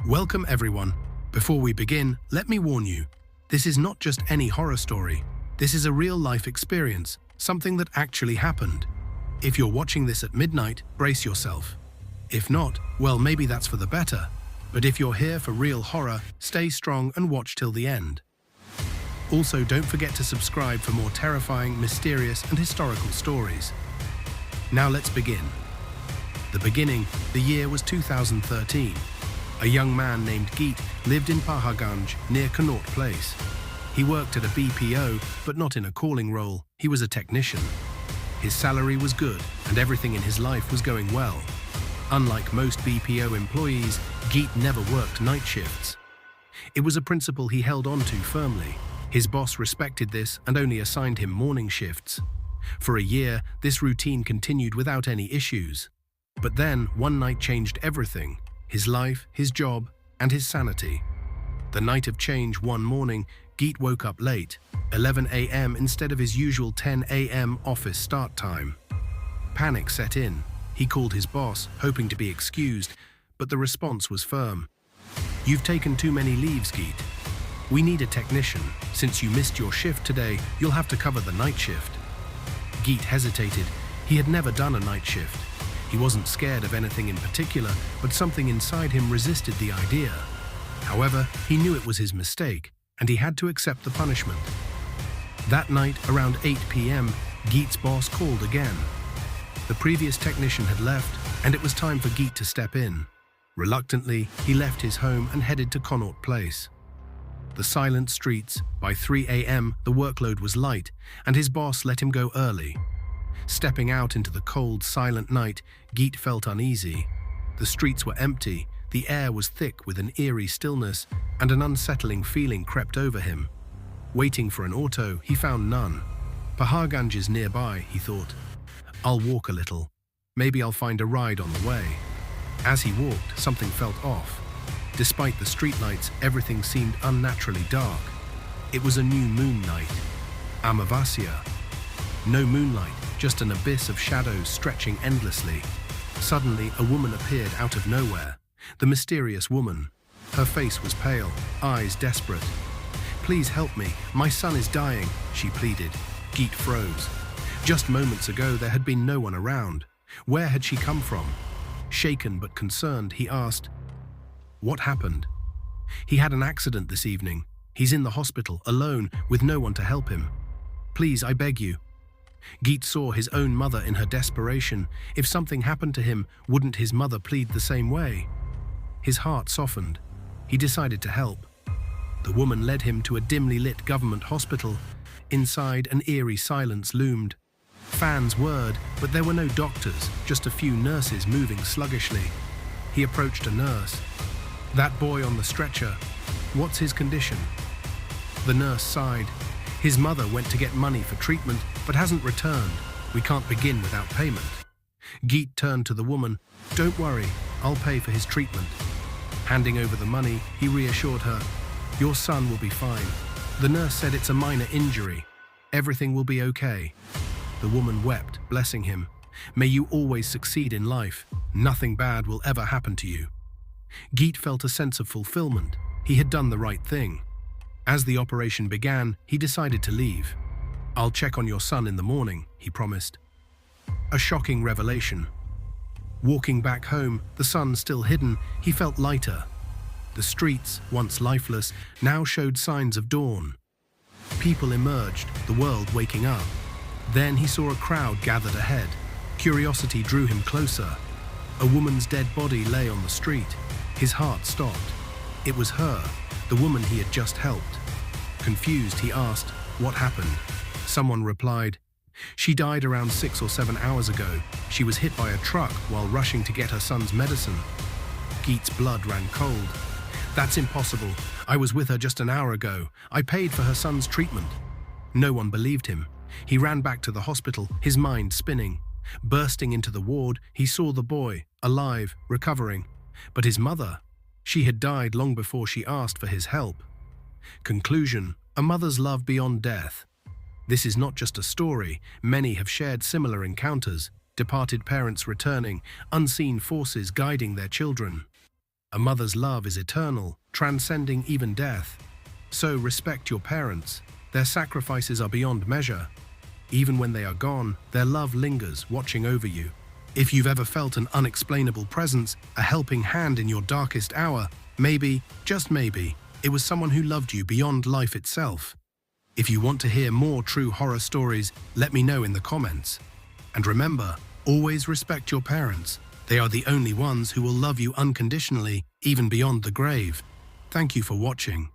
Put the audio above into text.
Welcome everyone. Before we begin, let me warn you, this is not just any horror story. This is a real-life experience, something that actually happened. If you're watching this at midnight, brace yourself. If not, well, maybe that's for the better. But if you're here for real horror, stay strong and watch till the end. Also, don't forget to subscribe for more terrifying, mysterious, and historical stories. Now let's begin. The beginning, the year was 2013. A young man named Geet lived in Paharganj near Connaught Place. He worked at a BPO, but not in a calling role. He was a technician. His salary was good, and everything in his life was going well. Unlike most BPO employees, Geet never worked night shifts. It was a principle he held on to firmly. His boss respected this and only assigned him morning shifts. For a year, this routine continued without any issues. But then, one night changed everything. His life, his job, and his sanity. The night of change one morning, Geet woke up late, 11 a.m. instead of his usual 10 a.m. office start time. Panic set in. He called his boss, hoping to be excused, but the response was firm. "You've taken too many leaves, Geet. We need a technician. Since you missed your shift today, you'll have to cover the night shift." Geet hesitated. He had never done a night shift. He wasn't scared of anything in particular, but something inside him resisted the idea. However, he knew it was his mistake, and he had to accept the punishment. That night, around 8 p.m., Geet's boss called again. The previous technician had left, and it was time for Geet to step in. Reluctantly, he left his home and headed to Connaught Place. The silent streets, by 3 a.m., the workload was light, and his boss let him go early. Stepping out into the cold, silent night, Geet felt uneasy. The streets were empty, the air was thick with an eerie stillness, and an unsettling feeling crept over him. Waiting for an auto, he found none. Paharganj is nearby, he thought. I'll walk a little. Maybe I'll find a ride on the way. As he walked, something felt off. Despite the streetlights, everything seemed unnaturally dark. It was a new moon night. Amavasya. No moonlight, just an abyss of shadows stretching endlessly. Suddenly, a woman appeared out of nowhere. The mysterious woman. Her face was pale, eyes desperate. "Please help me, my son is dying," she pleaded. Geet froze. Just moments ago, there had been no one around. Where had she come from? Shaken but concerned, he asked, "What happened?" "He had an accident this evening. He's in the hospital, alone, with no one to help him. Please, I beg you." Geet saw his own mother in her desperation. If something happened to him, wouldn't his mother plead the same way? His heart softened. He decided to help. The woman led him to a dimly lit government hospital. Inside, an eerie silence loomed. Fans whirred, but there were no doctors, just a few nurses moving sluggishly. He approached a nurse. "That boy on the stretcher, what's his condition?" The nurse sighed. "His mother went to get money for treatment, but hasn't returned. We can't begin without payment." Geet turned to the woman. "Don't worry, I'll pay for his treatment." Handing over the money, he reassured her, "Your son will be fine. The nurse said it's a minor injury. Everything will be okay." The woman wept, blessing him. "May you always succeed in life. Nothing bad will ever happen to you." Geet felt a sense of fulfillment. He had done the right thing. As the operation began, he decided to leave. "I'll check on your son in the morning," he promised. A shocking revelation. Walking back home, the sun still hidden, he felt lighter. The streets, once lifeless, now showed signs of dawn. People emerged, the world waking up. Then he saw a crowd gathered ahead. Curiosity drew him closer. A woman's dead body lay on the street. His heart stopped. It was her, the woman he had just helped. Confused, he asked, "What happened?" Someone replied, "She died around 6 or 7 hours ago. She was hit by a truck while rushing to get her son's medicine." Geet's blood ran cold. "That's impossible. I was with her just an hour ago. I paid for her son's treatment." No one believed him. He ran back to the hospital, his mind spinning. Bursting into the ward, he saw the boy, alive, recovering. But his mother, she had died long before she asked for his help. Conclusion: a mother's love beyond death. This is not just a story. Many have shared similar encounters. Departed parents returning, unseen forces guiding their children. A mother's love is eternal, transcending even death. So respect your parents. Their sacrifices are beyond measure. Even when they are gone, their love lingers, watching over you. If you've ever felt an unexplainable presence, a helping hand in your darkest hour, maybe, just maybe, it was someone who loved you beyond life itself. If you want to hear more true horror stories, let me know in the comments. And remember, always respect your parents. They are the only ones who will love you unconditionally, even beyond the grave. Thank you for watching.